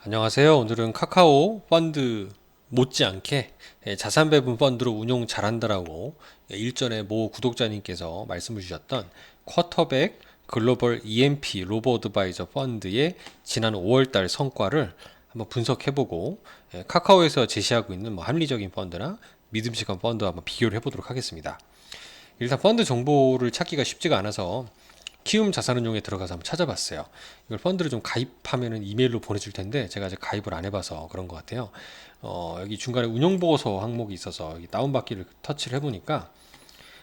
안녕하세요. 오늘은 카카오 펀드 못지않게 자산 배분 펀드로 운용 잘한다라고 일전에 모 구독자님께서 말씀을 주셨던 쿼터백 글로벌 EMP 로보 어드바이저 펀드의 지난 5월달 성과를 한번 분석해보고 카카오에서 제시하고 있는 뭐 합리적인 펀드나 믿음직한 펀드와 한번 비교를 해보도록 하겠습니다. 일단 펀드 정보를 찾기가 쉽지가 않아서 키움 자산운용에 들어가서 한번 찾아봤어요. 이걸 펀드를 좀 가입하면은 이메일로 보내줄 텐데 제가 아직 가입을 안 해봐서 그런 것 같아요. 여기 중간에 운용보고서 항목이 있어서 다운받기를 터치를 해보니까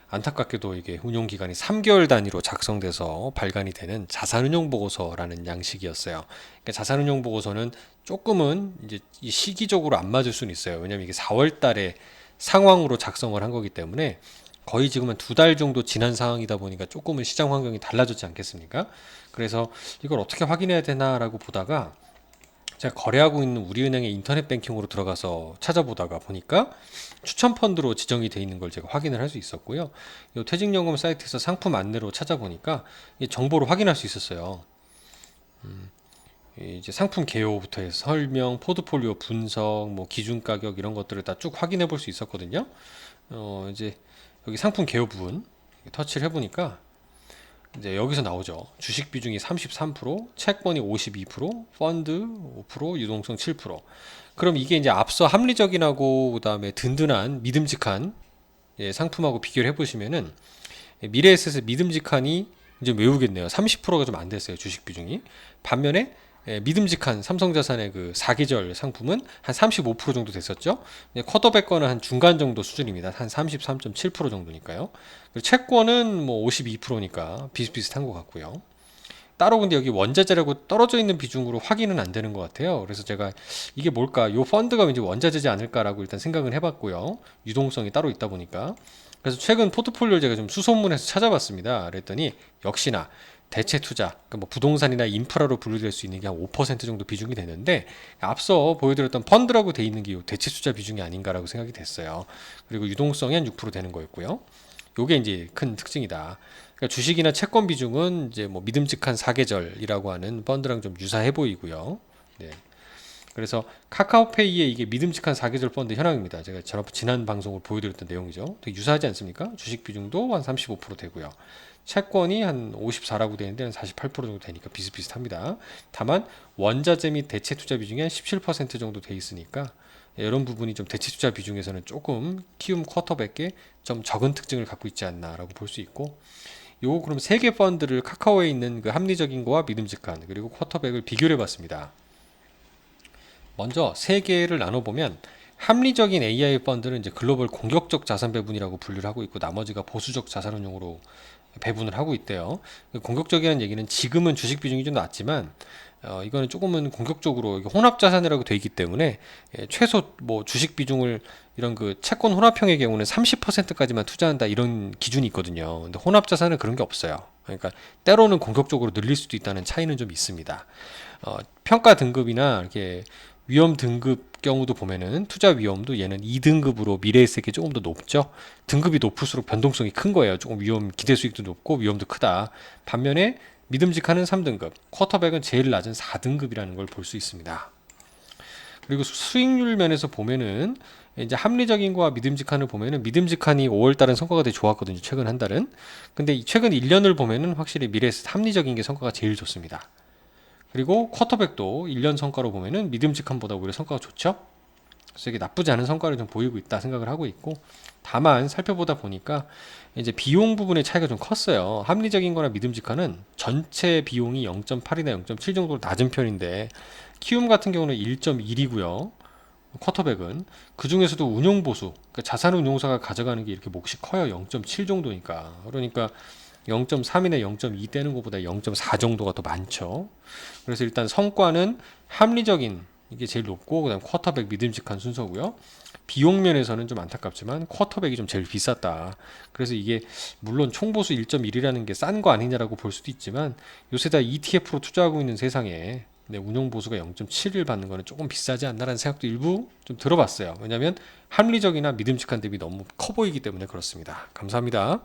안타깝게도 이게 운용기간이 3개월 단위로 작성돼서 발간이 되는 자산운용보고서라는 양식이었어요. 그러니까 자산운용보고서는 조금은 이제 이 시기적으로 안 맞을 수는 있어요. 왜냐면 이게 4월 달에 상황으로 작성을 한 거기 때문에 거의 지금 한 2달 정도 지난 상황이다 보니까 조금은 시장 환경이 달라졌지 않겠습니까? 그래서 이걸 어떻게 확인해야 되나라고 보다가 제가 거래하고 있는 우리은행의 인터넷 뱅킹으로 들어가서 찾아보다가 보니까 추천 펀드로 지정이 돼 있는 걸 제가 확인을 할 수 있었고요. 이 퇴직연금 사이트에서 상품 안내로 찾아보니까 이 정보를 확인할 수 있었어요. 이제 상품 개요부터 해서 설명, 포트폴리오 분석, 뭐 기준 가격 이런 것들을 다 쭉 확인해 볼 수 있었거든요. 이제 여기 상품 개요 부분 터치를 해보니까 이제 여기서 나오죠. 주식 비중이 33%, 채권이 52%, 펀드 5%, 유동성 7%. 그럼 이게 이제 앞서 합리적인하고 그다음에 든든한 믿음직한 상품하고 비교를 해보시면은 미래에셋의 믿음직한이 이제 외우겠네요. 30%가 좀 안 됐어요. 주식 비중이. 반면에 믿음직한 삼성자산의 그 사계절 상품은 한 35% 정도 됐었죠. 쿼터백 거는 한 중간 정도 수준입니다. 한 33.7% 정도니까요. 그리고 채권은 뭐 52%니까 비슷비슷한 것 같고요. 따로 근데 여기 원자재라고 떨어져 있는 비중으로 확인은 안 되는 것 같아요. 그래서 제가 이게 뭘까? 요 펀드가 왠지 원자재지 않을까라고 일단 생각은 해봤고요. 유동성이 따로 있다 보니까. 그래서 최근 포트폴리오를 제가 좀 수소문해서 찾아봤습니다. 그랬더니 역시나 대체 투자, 그러니까 뭐 부동산이나 인프라로 분류될 수 있는 게 한 5% 정도 비중이 되는데 앞서 보여드렸던 펀드라고 돼 있는 게 대체 투자 비중이 아닌가라고 생각이 됐어요. 그리고 유동성이 한 6% 되는 거였고요. 요게 이제 큰 특징이다. 그러니까 주식이나 채권 비중은 이제 뭐 믿음직한 사계절이라고 하는 펀드랑 좀 유사해 보이고요. 네. 그래서 카카오페이의 이게 믿음직한 사계절 펀드 현황입니다. 제가 지난 방송을 보여드렸던 내용이죠. 되게 유사하지 않습니까? 주식 비중도 한 35% 되고요. 채권이 한 54라고 되는데 한 48% 정도 되니까 비슷비슷합니다. 다만 원자재 및 대체 투자 비중이 한 17% 정도 돼 있으니까 이런 부분이 좀 대체 투자 비중에서는 조금 키움 쿼터백에 좀 적은 특징을 갖고 있지 않나라고 볼 수 있고 요 그럼 세 개 펀드를 카카오에 있는 그 합리적인 거와 믿음직한 그리고 쿼터백을 비교해 봤습니다. 먼저 세 개를 나눠보면 합리적인 AI 펀드는 이제 글로벌 공격적 자산 배분이라고 분류를 하고 있고 나머지가 보수적 자산운용으로 배분을 하고 있대요. 공격적이라는 얘기는 지금은 주식 비중이 좀 낮지만 이거는 조금은 공격적으로 혼합 자산이라고 돼 있기 때문에 최소 뭐 주식 비중을 이런 그 채권 혼합형의 경우는 30%까지만 투자한다 이런 기준이 있거든요. 근데 혼합 자산은 그런 게 없어요. 그러니까 때로는 공격적으로 늘릴 수도 있다는 차이는 좀 있습니다. 평가 등급이나 이렇게 위험 등급 경우도 보면은 투자 위험도 얘는 2등급으로 미래에셋이 조금 더 높죠. 등급이 높을수록 변동성이 큰 거예요. 조금 위험 기대 수익도 높고 위험도 크다. 반면에 믿음직한은 3등급, 쿼터백은 제일 낮은 4등급이라는 걸 볼 수 있습니다. 그리고 수익률 면에서 보면은 이제 합리적인 거와 믿음직한을 보면은 믿음직한이 5월 달은 성과가 되게 좋았거든요. 최근 한 달은. 근데 최근 1년을 보면은 확실히 미래에셋 합리적인 게 성과가 제일 좋습니다. 그리고 쿼터백도 1년 성과로 보면은 믿음직함보다 오히려 성과가 좋죠. 그래서 이게 나쁘지 않은 성과를 좀 보이고 있다 생각을 하고 있고 다만 살펴보다 보니까 이제 비용 부분의 차이가 좀 컸어요. 합리적인 거나 믿음직한은 전체 비용이 0.8이나 0.7 정도로 낮은 편인데 키움 같은 경우는 1.1이고요. 쿼터백은 그 중에서도 운용 보수, 그러니까 자산 운용사가 가져가는 게 이렇게 몫이 커요. 0.7 정도니까. 그러니까 0.3이나 0.2 떼는 것보다 0.4 정도가 더 많죠. 그래서 일단 성과는 합리적인 이게 제일 높고 그다음 쿼터백 믿음직한 순서고요. 비용 면에서는 좀 안타깝지만 쿼터백이 좀 제일 비쌌다. 그래서 이게 물론 총보수 1.1이라는 게 싼 거 아니냐라고 볼 수도 있지만 요새 다 ETF로 투자하고 있는 세상에 운용 보수가 0.7을 받는 거는 조금 비싸지 않나라는 생각도 일부 좀 들어봤어요. 왜냐하면 합리적이나 믿음직한 대비 너무 커 보이기 때문에 그렇습니다. 감사합니다.